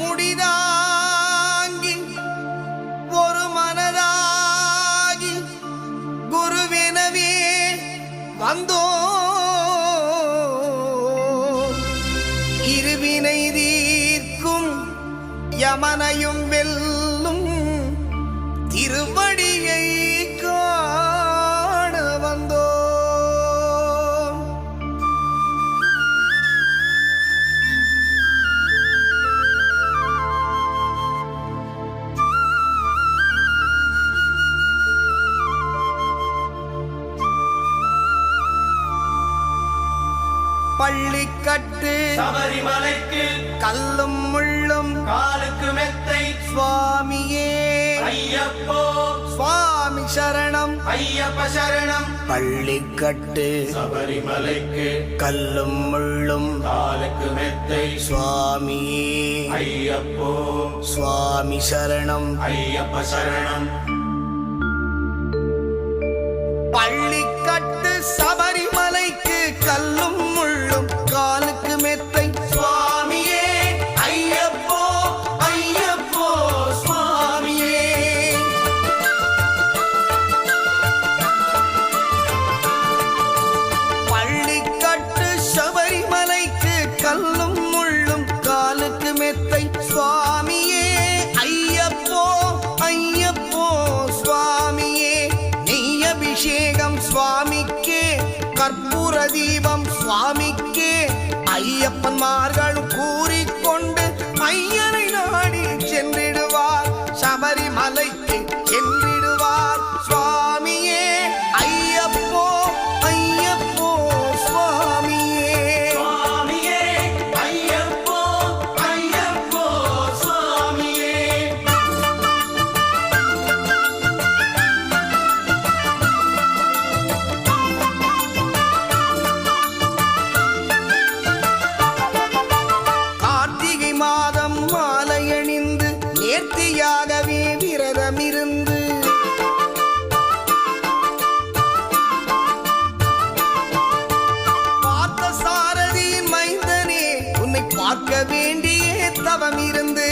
முடிதாங்கி ஒரு மனதாகி குருவெனவே வந்தோ இருவினை தீர்க்கும் யமனையும் வெல்லும் திருவடியை காண வந்தோ பள்ளிக்கட்டு சபரிமலைக்கு கல்லும் முள்ளும் காலுக்கு மெத்தை சுவாமியே ஐயப்போ சுவாமி சரணம் ஐயப்ப சரணம். பள்ளிக்கட்டு சபரிமலைக்கு கல்லும் முள்ளும் காலுக்கு மெத்தை சுவாமியே ஐயப்போ சுவாமி சரணம் ஐயப்ப சரணம். பள்ளிக்கட்டு சபரிமலைக்கு கல்லும் முள்ளும் காலுக்கு மெத்தை சுவாமியே ஐயப்போ ஐயப்போ சுவாமியே. பள்ளிக்கட்டு சபரிமலைக்கு கல்லும் முள்ளும் காலுக்கு மெத்தை சுவாமியே ஐயப்போ ஐயப்போ சுவாமியே. நெய் அபிஷேகம் சுவாமிக்கே கற்பூர தீபம் சுவாமிக்கே ஐயப்பன்மார்களும் கூறிக்கொண்டு ஐயனை நாடி சென்றிடுவார் சபரிமலைக்கு சென்றிடுவார் சுவாமியே ஐயப்போ ஐயப்போ சுவாமியே. சுவாமியே ஐயப்போ ஐயப்போ சுவாமியே. கார்த்திகை மாதம் மாலையணிந்து நேர்த்தியாகவே விரதமிருந்து பார்த்த சாரதியின் மைந்தனே உன்னை பார்க்க வேண்டிய தவம் இருந்து